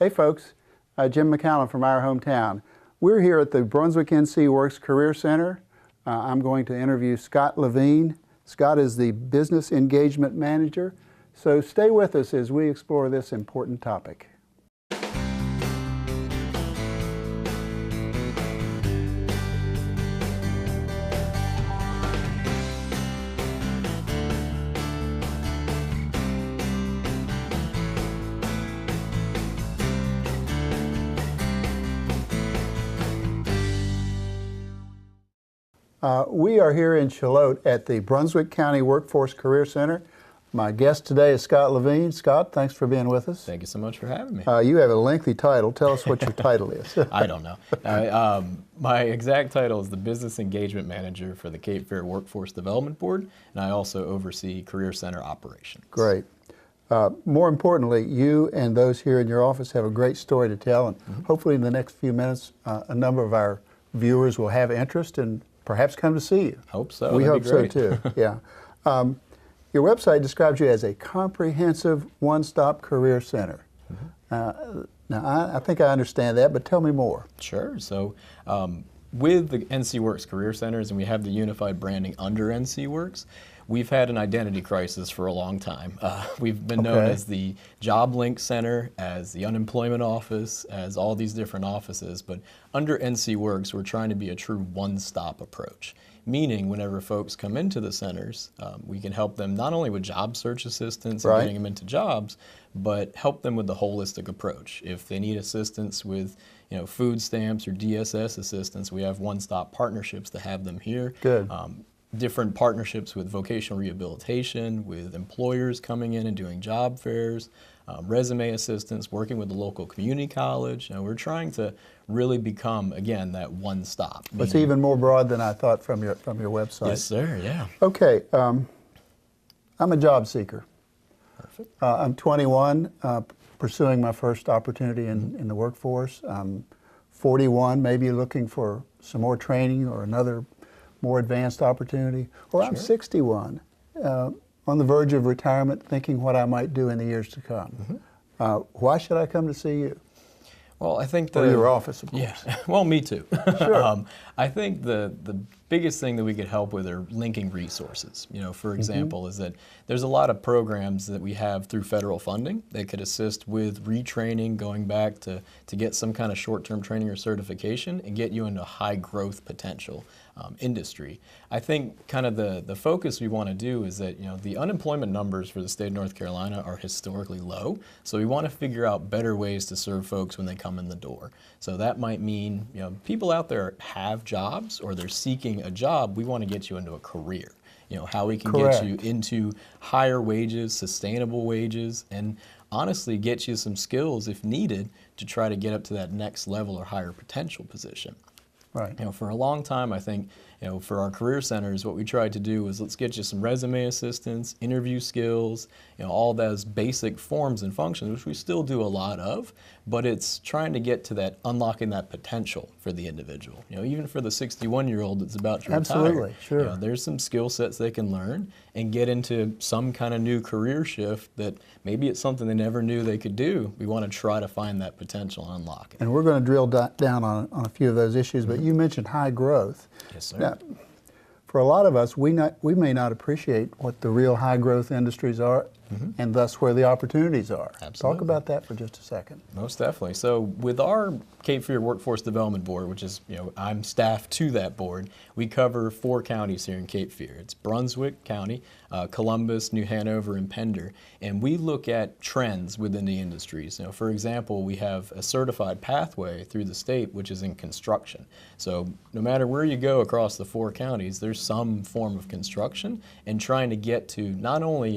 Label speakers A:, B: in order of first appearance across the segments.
A: Hey folks, Jim McCallum from our hometown. We're here at the Brunswick NCWorks Career Center. I'm going to interview Scott Levine. Scott is the Business Engagement Manager. So stay with us as we explore this important topic. We are here in Charlotte at the Brunswick County Workforce Career Center. My guest today is Scott Levine. Scott, thanks for being with us.
B: Thank you so much for having me.
A: You have a lengthy title. Tell us what your title is.
B: I don't know. My exact title is the Business Engagement Manager for the Cape Fear Workforce Development Board, and I also oversee Career Center operations.
A: Great. More importantly, you and those here in your office have a great story to tell, and hopefully in the next few minutes, a number of our viewers will have interest and perhaps come to see you.
B: Hope so.
A: We
B: That'd
A: hope
B: be
A: so too. Yeah. Your website describes you as a comprehensive one-stop career center. Now, I think I understand that, but tell me more.
B: Sure. So, with the NCWorks Career Centers, and we have the unified branding under NCWorks, we've had an identity crisis for a long time. We've been known as the Job Link Center, as the Unemployment Office, as all these different offices, but under NCWorks, we're trying to be a true one-stop approach. Meaning, whenever folks come into the centers, we can help them not only with job search assistance and getting them into jobs, but help them with the holistic approach. If they need assistance with, food stamps or DSS assistance, we have one-stop partnerships to have them here.
A: Good.
B: Different partnerships with vocational rehabilitation, with employers coming in and doing job fairs, resume assistance, working with the local community college. We're trying to really become, again, that one stop.
A: It's even more broad than I thought from your website.
B: Yes, sir, yeah.
A: Okay, I'm a job seeker.
B: Perfect.
A: I'm 21, pursuing my first opportunity in the workforce. I'm 41, maybe looking for some more training or another more advanced opportunity. Or I'm 61, on the verge of retirement, thinking what I might do in the years to come. Why should I come to see you?
B: Well, I think
A: or your office, of course.
B: Yeah, well, me too.
A: Sure.
B: I think the biggest thing that we could help with are linking resources. For example, is that there's a lot of programs that we have through federal funding that could assist with retraining, going back to get some kind of short-term training or certification and get you into high growth potential industry. I think kind of the focus we want to do is that the unemployment numbers for the state of North Carolina are historically low, so we want to figure out better ways to serve folks when they come in the door. So that might mean people out there have jobs or they're seeking a job. We want to get you into a career. How we can get you into higher wages, sustainable wages, and honestly get you some skills if needed to try to get up to that next level or higher potential position.
A: Right.
B: For a long time, I think, for our career centers, what we tried to do was let's get you some resume assistance, interview skills, all those basic forms and functions, which we still do a lot of, but it's trying to get to that, unlocking that potential for the individual. Even for the 61-year-old that's about to retire.
A: Absolutely, sure.
B: There's some skill sets they can learn and get into some kind of new career shift that maybe it's something they never knew they could do. We want to try to find that potential and unlock it.
A: And we're going to drill down on a few of those issues, but you mentioned high growth.
B: Yes, sir.
A: Now, for a lot of us, we may not appreciate what the real high growth industries are and thus where the opportunities are.
B: Absolutely.
A: Talk about that for just a second.
B: Most definitely. So with our Cape Fear Workforce Development Board, which is, I'm staffed to that board, we cover 4 counties here in Cape Fear. It's Brunswick County, Columbus, New Hanover, and Pender. And we look at trends within the industries. For example, we have a certified pathway through the state, which is in construction. So no matter where you go across the 4 counties, there's some form of construction and trying to get to not only,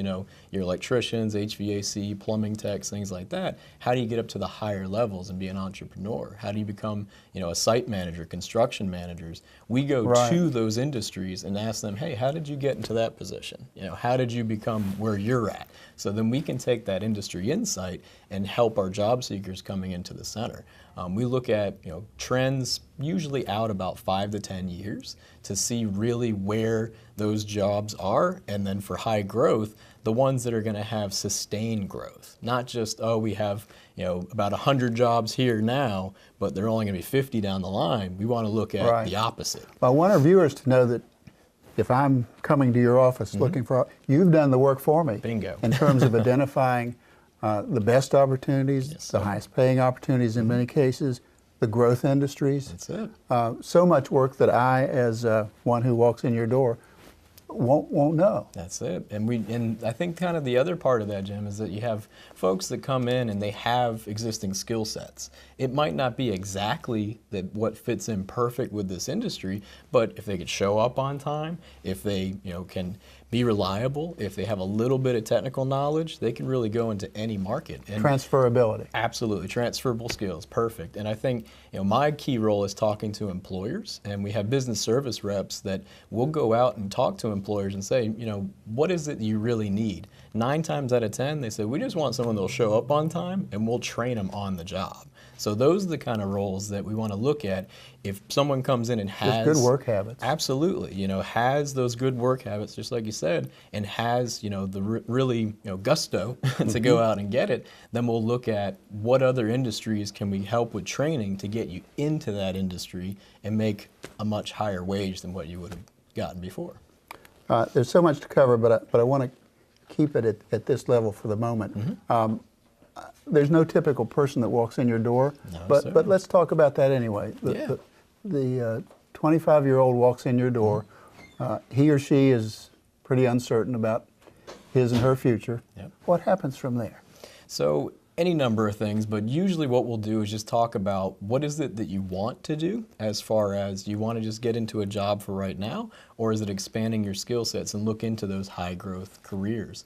B: your electricians, HVAC, plumbing techs, things like that. How do you get up to the higher levels and be an entrepreneur? How do you become, a site manager, construction managers? We go to those industries and ask them, hey, how did you get into that position? How did you become where you're at? So then we can take that industry insight and help our job seekers coming into the center. We look at trends usually out about 5 to 10 years to see really where those jobs are, and then for high growth, the ones that are going to have sustained growth. Not just, oh, we have about 100 jobs here now, but they're only going to be 50 down the line. We want to look at the opposite.
A: I want our viewers to know that if I'm coming to your office looking for, you've done the work for me.
B: Bingo.
A: In terms of identifying the best opportunities, the highest paying opportunities in many cases, the growth industries.
B: That's it.
A: So much work that I, as one who walks in your door, won't know.
B: That's it. And I think kind of the other part of that, Jim, is that you have folks that come in and they have existing skill sets. It might not be exactly what fits in perfect with this industry, but if they could show up on time, if they can be reliable, if they have a little bit of technical knowledge, they can really go into any market. And
A: transferability.
B: Absolutely. Transferable skills. Perfect. And I think my key role is talking to employers, and we have business service reps that will go out and talk to employers and say, what is it you really need? 9 times out of 10, they say, we just want someone that will show up on time, and we'll train them on the job. So those are the kind of roles that we want to look at. If someone comes in and has
A: good work habits,
B: absolutely, has those good work habits, just like you said, and has the really gusto to go out and get it, then we'll look at what other industries can we help with training to get you into that industry and make a much higher wage than what you would have gotten before.
A: There's so much to cover, but I want to keep it at this level for the moment. There's no typical person that walks in your door, but let's talk about that anyway. The 25-year-old walks in your door. He or she is pretty uncertain about his and her future. What happens from there?
B: So any number of things, but usually what we'll do is just talk about what is it that you want to do, as far as you want to just get into a job for right now, or is it expanding your skill sets and look into those high growth careers.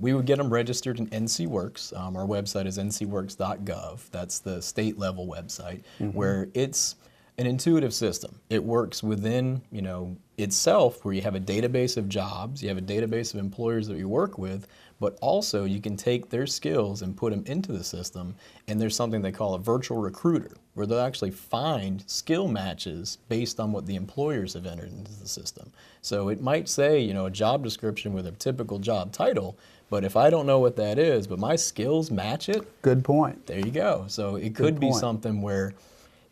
B: We would get them registered in NCWorks. Our website is ncworks.gov. That's the state level website, where it's an intuitive system. It works within itself, where you have a database of jobs, you have a database of employers that you work with, but also you can take their skills and put them into the system, and there's something they call a virtual recruiter, where they'll actually find skill matches based on what the employers have entered into the system. So it might say, a job description with a typical job title, but if I don't know what that is, but my skills match it.
A: Good point.
B: There you go. So it could be something where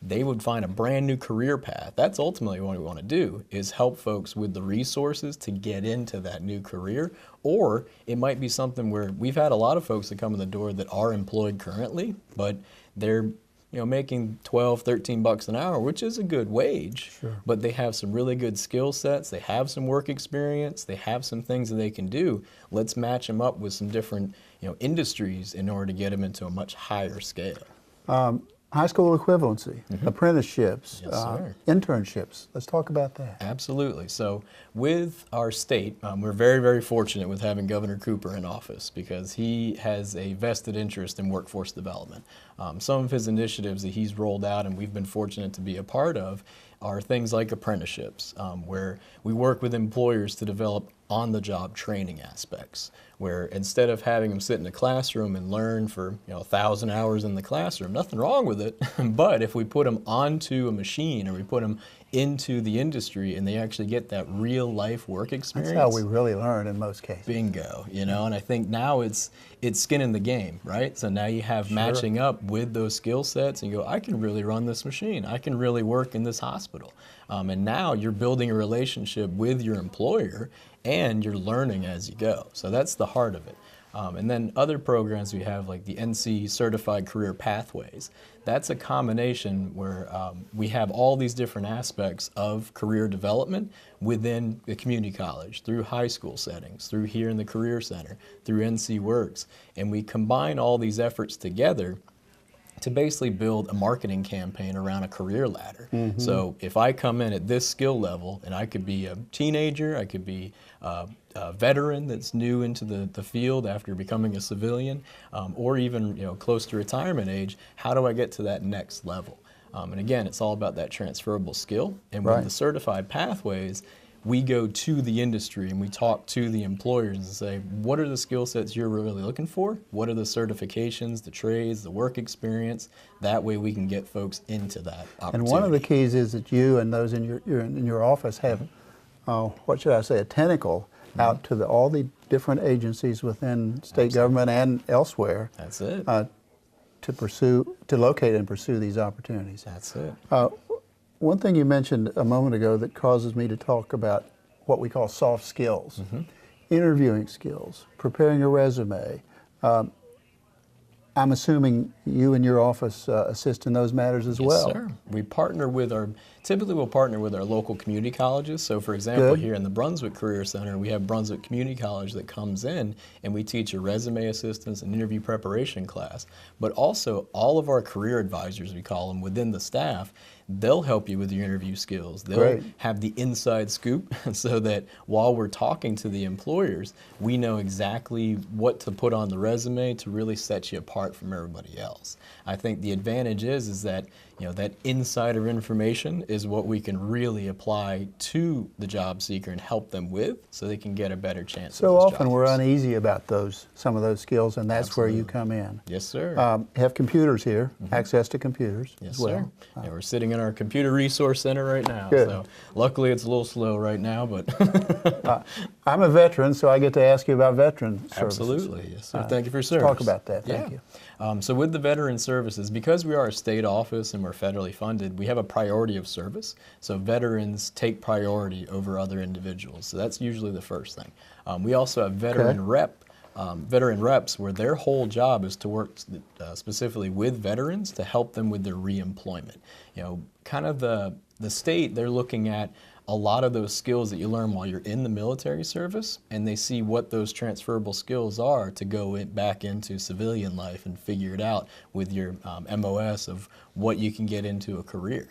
B: they would find a brand new career path. That's ultimately what we want to do, is help folks with the resources to get into that new career. Or it might be something where we've had a lot of folks that come in the door that are employed currently, but they're making 12, 13 bucks an hour, which is a good wage, but they have some really good skill sets, they have some work experience, they have some things that they can do. Let's match them up with some different industries in order to get them into a much higher scale.
A: High school equivalency, apprenticeships,
B: Yes,
A: internships. Let's talk about that.
B: Absolutely. So with our state, we're very, very fortunate with having Governor Cooper in office, because he has a vested interest in workforce development. Some of his initiatives that he's rolled out and we've been fortunate to be a part of are things like apprenticeships, where we work with employers to develop on-the-job training aspects, where instead of having them sit in a classroom and learn for 1,000 hours in the classroom, nothing wrong with it, but if we put them onto a machine, or we put them into the industry and they actually get that real life work experience.
A: That's how we really learn in most cases.
B: Bingo, and I think now it's skin in the game, right? So now you have matching up with those skill sets, and you go, I can really run this machine, I can really work in this hospital. And now you're building a relationship with your employer, and you're learning as you go. So that's the heart of it. And then other programs we have, like the NC Certified Career Pathways. That's a combination where we have all these different aspects of career development within the community college, through high school settings, through here in the Career Center, through NCWorks. And we combine all these efforts together to basically build a marketing campaign around a career ladder. So if I come in at this skill level, and I could be a teenager, I could be a veteran that's new into the field after becoming a civilian, or even close to retirement age, how do I get to that next level? And again, it's all about that transferable skill. And with the certified pathways, we go to the industry and we talk to the employers and say, what are the skill sets you're really looking for? What are the certifications, the trades, the work experience? That way we can get folks into that opportunity.
A: And one of the keys is that you and those in your office have, what should I say, a tentacle out to all the different agencies within state government and elsewhere.
B: That's it.
A: To locate and pursue these opportunities.
B: That's it.
A: One thing you mentioned a moment ago that causes me to talk about what we call soft skills, interviewing skills, preparing a resume. I'm assuming you and your office assist in those matters as well.
B: Yes, sir. We partner with typically we'll partner with our local community colleges. So for example, here in the Brunswick Career Center, we have Brunswick Community College that comes in and we teach a resume assistance and interview preparation class. But also all of our career advisors, we call them, within the staff, they'll help you with your interview skills. They'll have the inside scoop so that while we're talking to the employers, we know exactly what to put on the resume to really set you apart from everybody else. I think the advantage is that that insider information is what we can really apply to the job seeker and help them with so they can get a better chance.
A: So often we're uneasy about some of those skills, and that's where you come in.
B: Yes, sir.
A: Have computers here, access to computers
B: as
A: well.
B: Sir. Yeah, we're sitting in our computer resource center right now.
A: Good.
B: So luckily it's a little slow right now, but
A: I'm a veteran, so I get to ask you about veteran services.
B: Absolutely, yes, sir. Thank you for your service.
A: Talk about that. Thank you.
B: So with the veteran services, because we are a state office and we're federally funded, we have a priority of service. So veterans take priority over other individuals. So that's usually the first thing. We also have veteran reps where their whole job is to work specifically with veterans to help them with their reemployment. Kind of the state, they're looking at a lot of those skills that you learn while you're in the military service, and they see what those transferable skills are to go back into civilian life and figure it out with your MOS of what you can get into a career.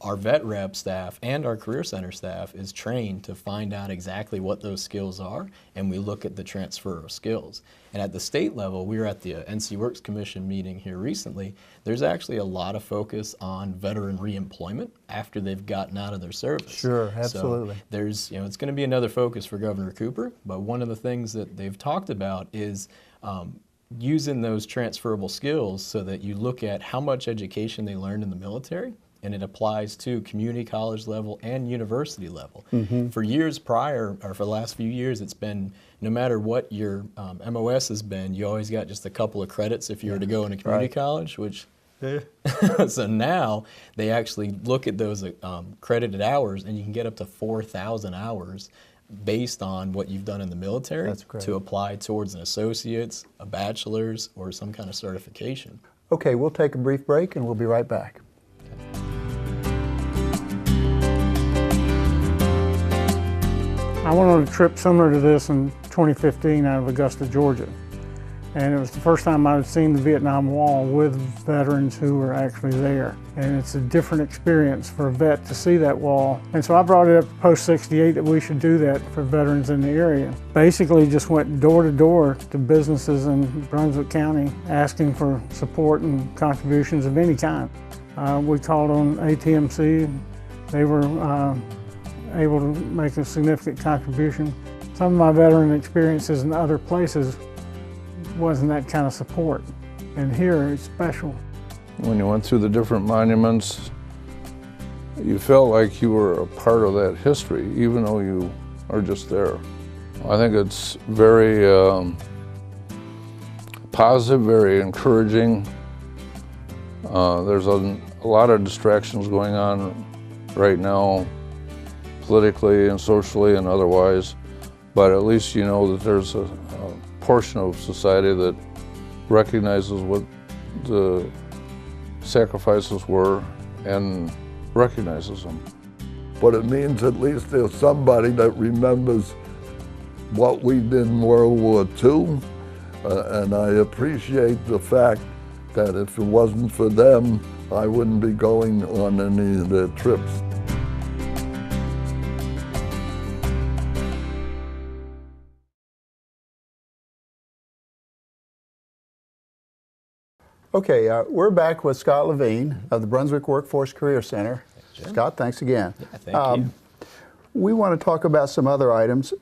B: Our vet rep staff and our career center staff is trained to find out exactly what those skills are, and we look at the transfer of skills. And at the state level, we were at the NCWorks Commission meeting here recently. There's actually a lot of focus on veteran reemployment after they've gotten out of their service.
A: Sure, absolutely.
B: So there's, it's going to be another focus for Governor Cooper, but one of the things that they've talked about is using those transferable skills so that you look at how much education they learned in the military, and it applies to community college level and university level. For years prior, or for the last few years, it's been no matter what your MOS has been, you always got just a couple of credits if you were to go in a community college, which so now they actually look at those credited hours, and you can get up to 4,000 hours based on what you've done in the military to apply towards an associate's, a bachelor's, or some kind of certification.
A: Okay, we'll take a brief break and we'll be right back.
C: I went on a trip similar to this in 2015 out of Augusta, Georgia. And it was the first time I had seen the Vietnam Wall with veterans who were actually there. And it's a different experience for a vet to see that wall. And so I brought it up to Post 68 that we should do that for veterans in the area. Basically just went door to door to businesses in Brunswick County asking for support and contributions of any kind. We called on ATMC. They were able to make a significant contribution. Some of my veteran experiences in other places wasn't that kind of support, and here it's special.
D: When you went through the different monuments, you felt like you were a part of that history, even though you are just there. I think it's very positive, very encouraging. There's a lot of distractions going on right now, politically and socially and otherwise, but at least you know that there's a portion of society that recognizes what the sacrifices were and recognizes them.
E: But it means at least there's somebody that remembers what we did in World War II, and I appreciate the fact that if it wasn't for them, I wouldn't be going on any of their trips.
A: Okay, we're back with Scott Levine of the Brunswick Workforce Career Center. Scott, thanks again.
B: Thank you.
A: We want to talk about some other items.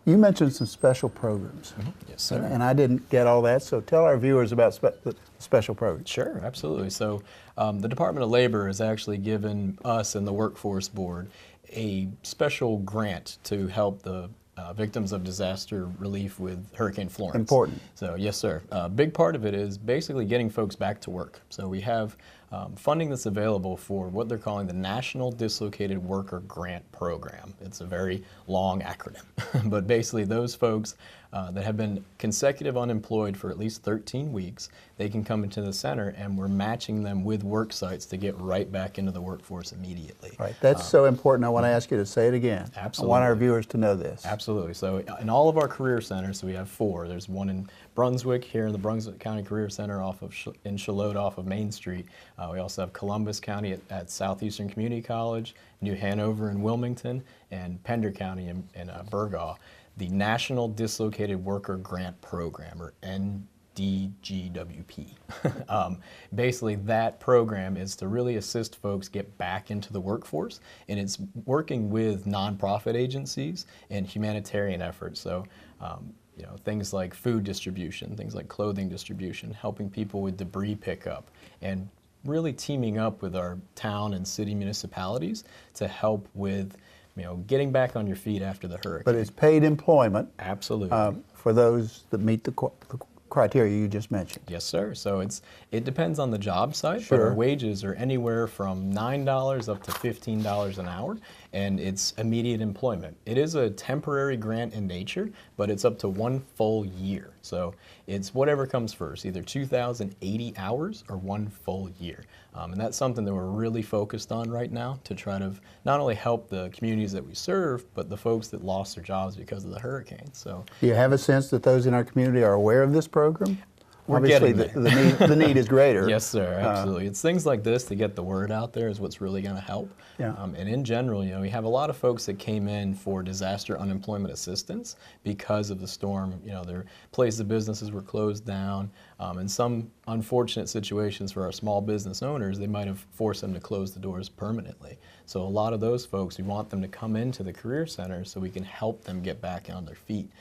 A: You mentioned some special programs.
B: Yes, sir.
A: And I didn't get all that, so tell our viewers about the special programs.
B: Sure, absolutely. So the Department of Labor has actually given us and the Workforce Board a special grant to help the victims of disaster relief with Hurricane Florence.
A: Important.
B: So yes, sir. A big part of it is basically getting folks back to work. So we have funding that's available for what they're calling the National Dislocated Worker Grant Program. It's a very long acronym, but basically those folks that have been consecutive unemployed for at least 13 weeks, they can come into the center and we're matching them with work sites to get right back into the workforce immediately.
A: Right, that's so important. I want to ask you to say it again.
B: Absolutely.
A: I want our viewers to know this.
B: Absolutely. So in all of our career centers, so we have 4. There's one in Brunswick here in the Brunswick County Career Center in Charlotte off of Main Street. We also have Columbus County at Southeastern Community College, New Hanover in Wilmington, and Pender County in Burgaw. The National Dislocated Worker Grant Program, or NDGWP. Basically, that program is to really assist folks get back into the workforce, and it's working with nonprofit agencies and humanitarian efforts. So, you know, things like food distribution, things like clothing distribution, helping people with debris pickup, and really teaming up with our town and city municipalities to help with, you know, getting back on your feet after the hurricane.
A: But it's paid employment.
B: Absolutely.
A: For those that meet the criteria you just mentioned.
B: Yes, sir. So it depends on the job site,
A: Sure.
B: but our wages are anywhere from $9 up to $15 an hour, and it's immediate employment. It is a temporary grant in nature, but it's up to 1 full year. So it's whatever comes first, either 2,080 hours or 1 full year. And that's something that we're really focused on right now to try to not only help the communities that we serve, but the folks that lost their jobs because of the hurricane. So
A: Do you have a sense that those in our community are aware of this program?
B: We're
A: Obviously,
B: getting
A: the need is greater.
B: Yes, sir, absolutely. It's things like this to get the word out there is what's really going to help.
A: Yeah.
B: And in general, you know, we have a lot of folks that came in for disaster unemployment assistance because of the storm. You know, their places of businesses were closed down. In some unfortunate situations for our small business owners, they might have forced them to close the doors permanently. So a lot of those folks, we want them to come into the Career Center so we can help them get back on their feet.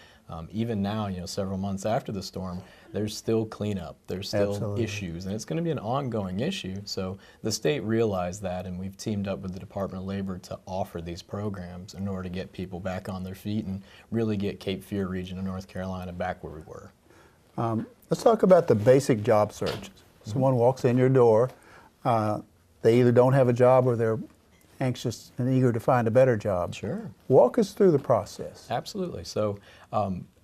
B: Even now, you know, several months after the storm, there's still cleanup, there's still
A: Absolutely.
B: issues, and it's going to be an ongoing issue. So the state realized that, and we've teamed up with the Department of Labor to offer these programs in order to get people back on their feet and really get Cape Fear region of North Carolina back where we were.
A: Let's talk about the basic job searches. Someone walks in your door, they either don't have a job or they're anxious and eager to find a better job.
B: Sure.
A: Walk us through the process.
B: Absolutely. So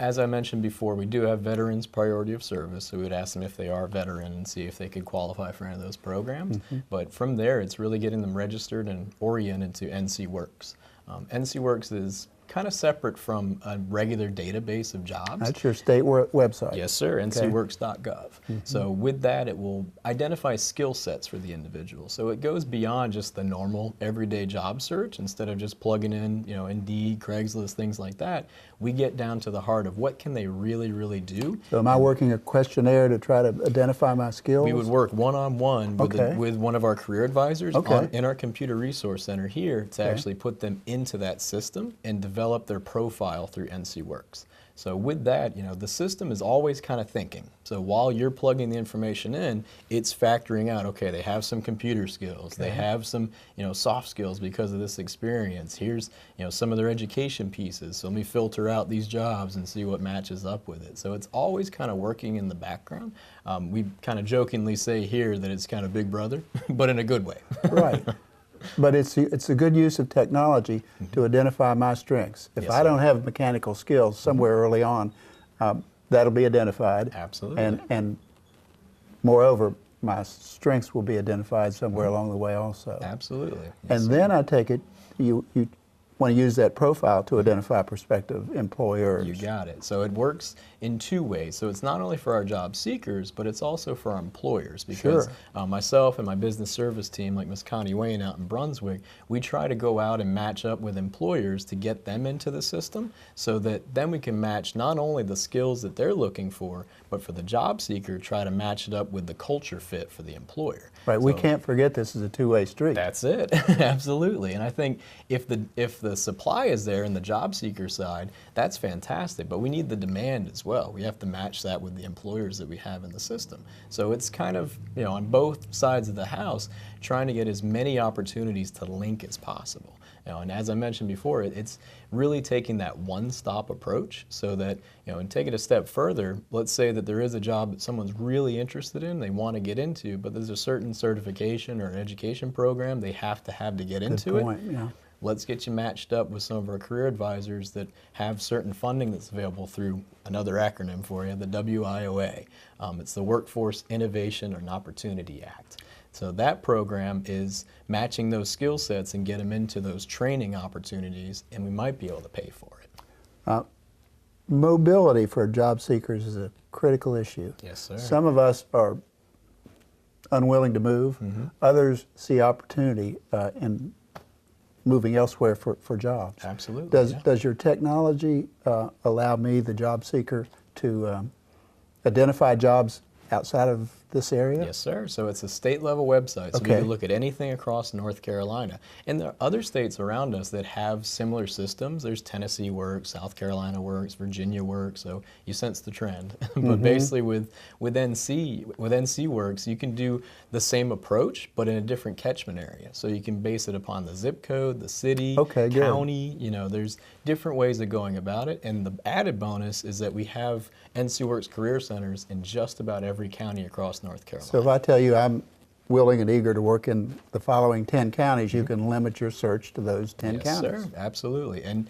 B: as I mentioned before, we do have veterans priority of service, so we would ask them if they are a veteran and see if they could qualify for any of those programs. But from there, it's really getting them registered and oriented to NCWorks. NCWorks is kind of separate from a regular database of jobs.
A: That's your state website.
B: Yes, sir, ncworks.gov. So with that, it will identify skill sets for the individual. So it goes beyond just the normal everyday job search. Instead of just plugging in, you know, Indeed, Craigslist, things like that, we get down to the heart of what can they really, really do.
A: So am I working a questionnaire to try to identify my skills?
B: We would work one-on-one with,
A: Okay.
B: with one of our career advisors
A: Okay.
B: in our computer resource center here to actually put them into that system and develop their profile through NCWorks. So with that, you know, the system is always kind of thinking. So while you're plugging the information in, it's factoring out, okay, they have some computer skills, they have some, you know, soft skills because of this experience. Here's, you know, some of their education pieces. So let me filter out these jobs and see what matches up with it. So it's always kind of working in the background. We kind of jokingly say here that it's kind of Big Brother, but in a good way.
A: Right. But it's a good use of technology to identify my strengths. If
B: Yes,
A: I
B: sir.
A: don't have mechanical skills somewhere early on, that'll be identified.
B: Absolutely.
A: And moreover, my strengths will be identified somewhere along the way also.
B: Absolutely.
A: And then I take it, you want to use that profile to identify prospective employers.
B: You got it. So it works in 2 ways. So it's not only for our job seekers, but it's also for our employers. Because myself and my business service team, like Ms. Connie Wayne out in Brunswick, we try to go out and match up with employers to get them into the system so that then we can match not only the skills that they're looking for, but for the job seeker, try to match it up with the culture fit for the employer.
A: Right, we
B: So
A: can't forget this is a two-way street.
B: that's it. Absolutely. And I think if the the supply is there in the job seeker side, that's fantastic, but we need the demand as well. We have to match that with the employers that we have in the system. So it's kind of, on both sides of the house, trying to get as many opportunities to link as possible. And as I mentioned before, it's really taking that one-stop approach so that, and take it a step further, let's say that there is a job that someone's really interested in, they want to get into, but there's a certain certification or an education program they have to get into
A: Good point,
B: it.
A: yeah.
B: Let's get you matched up with some of our career advisors that have certain funding that's available through another acronym for you, the WIOA. It's the Workforce Innovation and Opportunity Act. So that program is matching those skill sets and get them into those training opportunities, and we might be able to pay for it.
A: Mobility for job seekers is a critical issue.
B: Yes, sir.
A: Some of us are unwilling to move. Others see opportunity in moving elsewhere for jobs.
B: Absolutely.
A: Does your technology allow me, the job seeker, to identify jobs outside of this area?
B: Yes, sir. So it's a state-level website, so we
A: Okay.
B: can look at anything across North Carolina. And there are other states around us that have similar systems. There's Tennessee Works, South Carolina Works, Virginia Works, so you sense the trend. But basically with NCWorks, you can do the same approach, but in a different catchment area. So you can base it upon the zip code, the city,
A: Okay, good.
B: county, there's different ways of going about it. And the added bonus is that we have NCWorks Career Centers in just about every county across North Carolina.
A: So if I tell you I'm willing and eager to work in the following 10 counties, you can limit your search to those 10
B: Yes,
A: counties.
B: sir, absolutely. And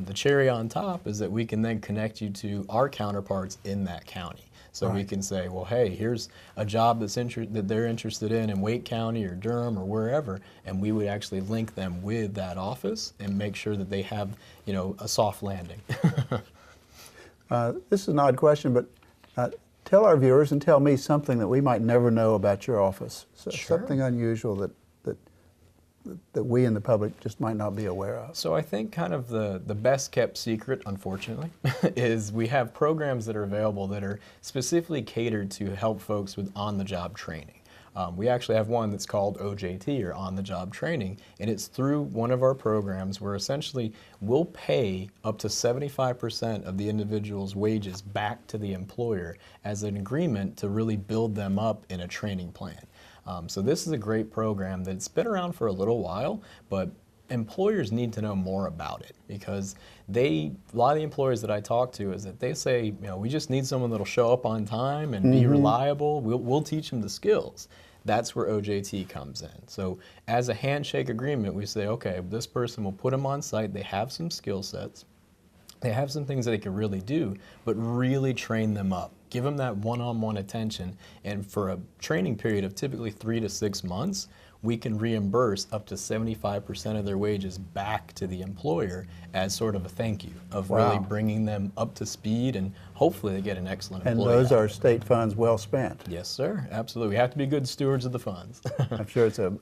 B: the cherry on top is that we can then connect you to our counterparts in that county. So we can say, well, hey, here's a job that they're interested in Wake County or Durham or wherever, and we would actually link them with that office and make sure that they have, a soft landing.
A: This is an odd question, but tell our viewers and tell me something that we might never know about your office. So
B: Sure.
A: Something unusual that we in the public just might not be aware of.
B: So I think kind of the best kept secret, unfortunately, is we have programs that are available that are specifically catered to help folks with on-the-job training. We actually have one that's called OJT, or on-the-job training, and it's through one of our programs where essentially we'll pay up to 75% of the individual's wages back to the employer as an agreement to really build them up in a training plan. So this is a great program that's been around for a little while, but employers need to know more about it, because a lot of the employers that I talk to is that they say, we just need someone that'll show up on time and be reliable. We'll teach them the skills. That's where OJT comes in. So as a handshake agreement, we say, okay, this person will put them on site. They have some skill sets. They have some things that they can really do, but really train them up. Give them that one-on-one attention. And for a training period of typically 3 to 6 months, we can reimburse up to 75% of their wages back to the employer as sort of a thank you of really bringing them up to speed, and hopefully they get an excellent
A: And
B: employee.
A: those are state funds well spent.
B: Yes, sir. Absolutely. We have to be good stewards of the funds.
A: I'm sure it's a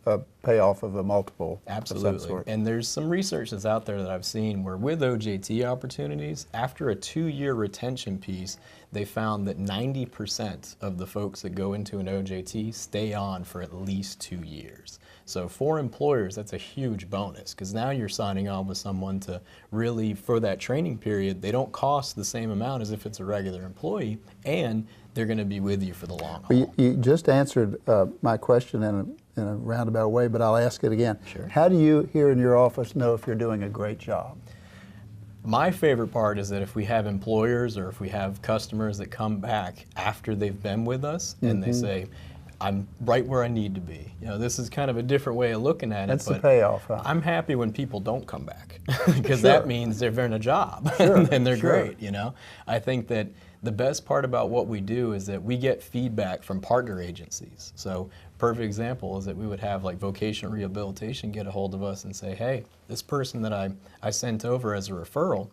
A: payoff of a multiple of some
B: Absolutely.
A: sort.
B: And there's some research that's out there that I've seen where with OJT opportunities, after a 2-year retention piece, they found that 90% of the folks that go into an OJT stay on for at least 2 years. So for employers, that's a huge bonus, because now you're signing on with someone to really, for that training period, they don't cost the same amount as if it's a regular employee, and they're going to be with you for the long haul.
A: Well, you just answered my question in a roundabout way, but I'll ask it again.
B: Sure.
A: How do you here in your office know if you're doing a great job?
B: My favorite part is that if we have employers or if we have customers that come back after they've been with us and they say, I'm right where I need to be. This is kind of a different way of looking at it.
A: That's the
B: but
A: payoff, huh?
B: I'm happy when people don't come back, because that means they're in a job and they're great. I think that the best part about what we do is that we get feedback from partner agencies. So perfect example is that we would have like vocational rehabilitation get a hold of us and say, hey, this person that I sent over as a referral,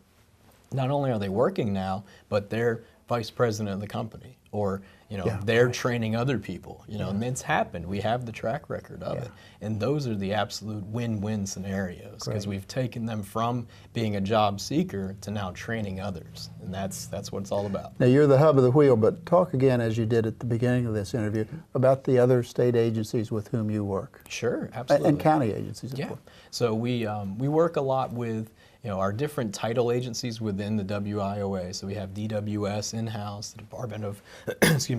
B: not only are they working now, but they're vice president of the company, or
A: Yeah,
B: they're training other people, and it's happened. We have the track record of it, and those are the absolute win-win scenarios because we've taken them from being a job seeker to now training others, and that's what it's all about.
A: Now, you're the hub of the wheel, but talk again, as you did at the beginning of this interview, about the other state agencies with whom you work.
B: Sure, absolutely.
A: And county agencies, of
B: Yeah.
A: course.
B: So we work a lot with our different title agencies within the WIOA. So we have DWS in-house, the Department of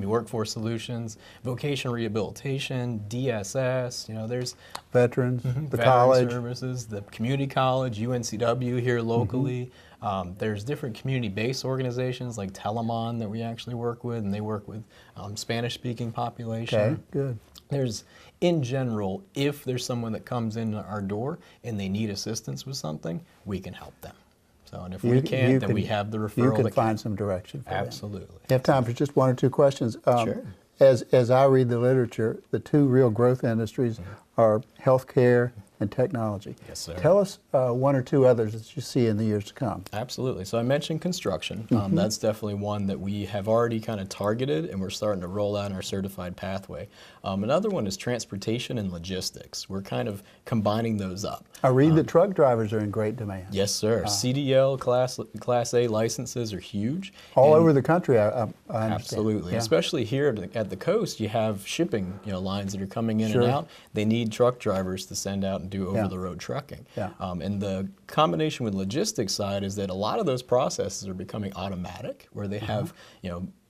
B: Workforce Solutions, Vocational Rehabilitation, DSS. There's
A: Veterans, the
B: Veteran
A: college.
B: Services, the community college, UNCW here locally. There's different community-based organizations like Telemon that we actually work with, and they work with Spanish-speaking population.
A: Okay, good.
B: There's, in general, if there's someone that comes in our door and they need assistance with something, we can help them. So, and if we can't, then we have the referral.
A: You can
B: that
A: find some direction for them.
B: Absolutely.
A: You have time for just one or two questions.
B: Sure.
A: As I read the literature, the two real growth industries are healthcare and technology.
B: Yes, sir.
A: Tell us one or two others that you see in the years to come.
B: Absolutely. So I mentioned construction. That's definitely one that we have already kind of targeted, and we're starting to roll out in our certified pathway. Another one is transportation and logistics. We're kind of combining those up.
A: I read that truck drivers are in great demand.
B: Yes, sir. CDL Class A licenses are huge.
A: All
B: And
A: over the country, I understand.
B: absolutely.
A: Yeah.
B: Especially here at the coast, you have shipping lines that are coming in
A: Sure.
B: and out. They need truck drivers to send out and do over-the-road trucking.
A: Yeah.
B: And the combination with logistics side is that a lot of those processes are becoming automatic, where they have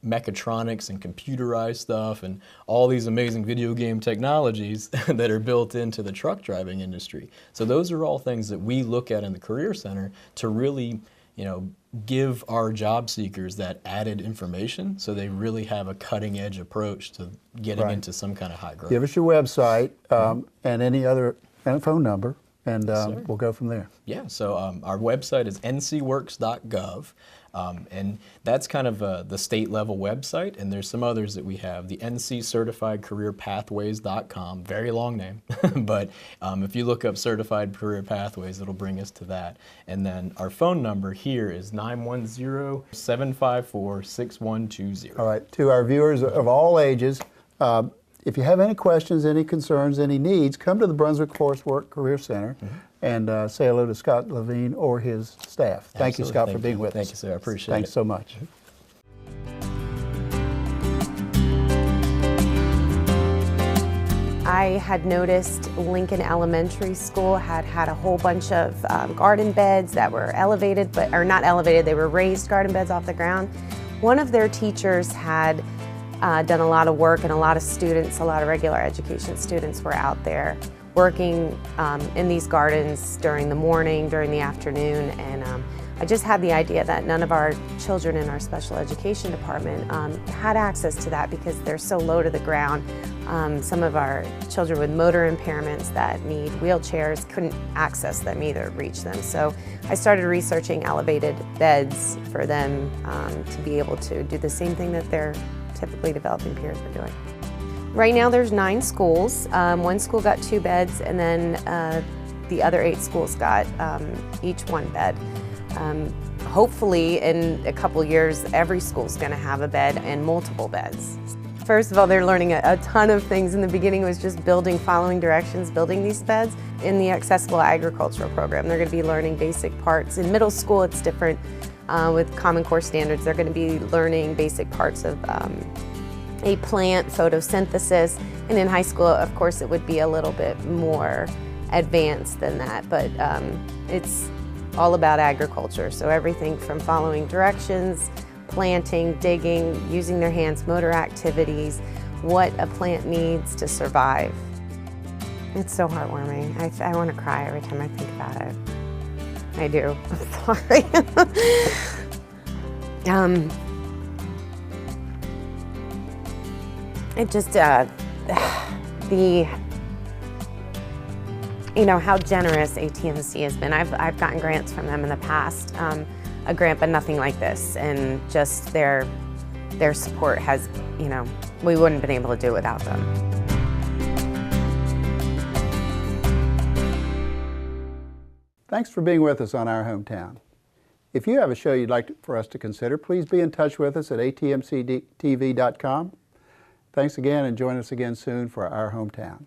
B: mechatronics and computerized stuff and all these amazing video game technologies that are built into the truck driving industry. So those are all things that we look at in the Career Center to really give our job seekers that added information so they really have a cutting edge approach to getting
A: Right.
B: into some kind of high growth.
A: Give us your website and any other and a phone number, and
B: sir.
A: we'll go from there.
B: Yeah, so our website is ncworks.gov, and that's kind of the state level website, and there's some others that we have. The NC Certified Career Pathways.com, very long name, but if you look up Certified Career Pathways, it'll bring us to that. And then our phone number here is 910-754-6120.
A: All right, to our viewers of all ages, if you have any questions, any concerns, any needs, come to the Brunswick Forest Work Career Center and say hello to Scott Levine or his staff. Thank you,
B: Absolutely.
A: Scott,
B: Thank
A: for being
B: you.
A: with us.
B: Thank you, sir. I appreciate it.
A: Thanks so much.
F: I had noticed Lincoln Elementary School had a whole bunch of garden beds that were elevated, or not elevated, they were raised garden beds off the ground. One of their teachers had done a lot of work, and a lot of students, a lot of regular education students were out there working in these gardens during the morning, during the afternoon, and I just had the idea that none of our children in our special education department had access to that because they're so low to the ground. Some of our children with motor impairments that need wheelchairs couldn't access them either, reach them. So I started researching elevated beds for them to be able to do the same thing that their typically developing peers are doing. Right now there's 9 schools. One school got 2 beds, and then the other 8 schools got each 1 bed. Hopefully in a couple years every school's going to have a bed and multiple beds. First of all, they're learning a ton of things. In the beginning it was just following directions, building these beds. In the accessible agricultural program, they're going to be learning basic parts. In middle school it's different. With Common Core standards, they're going to be learning basic parts of a plant, photosynthesis, and in high school, of course, it would be a little bit more advanced than that, but it's all about agriculture. So everything from following directions, planting, digging, using their hands, motor activities, what a plant needs to survive. It's so heartwarming. I want to cry every time I think about it. I do. I'm sorry. It just, how generous ATMC has been. I've gotten grants from them in the past, a grant, but nothing like this. And just their support has, we wouldn't have been able to do it without them.
A: Thanks for being with us on Our Hometown. If you have a show you'd like for us to consider, please be in touch with us at atmctv.com. Thanks again, and join us again soon for Our Hometown.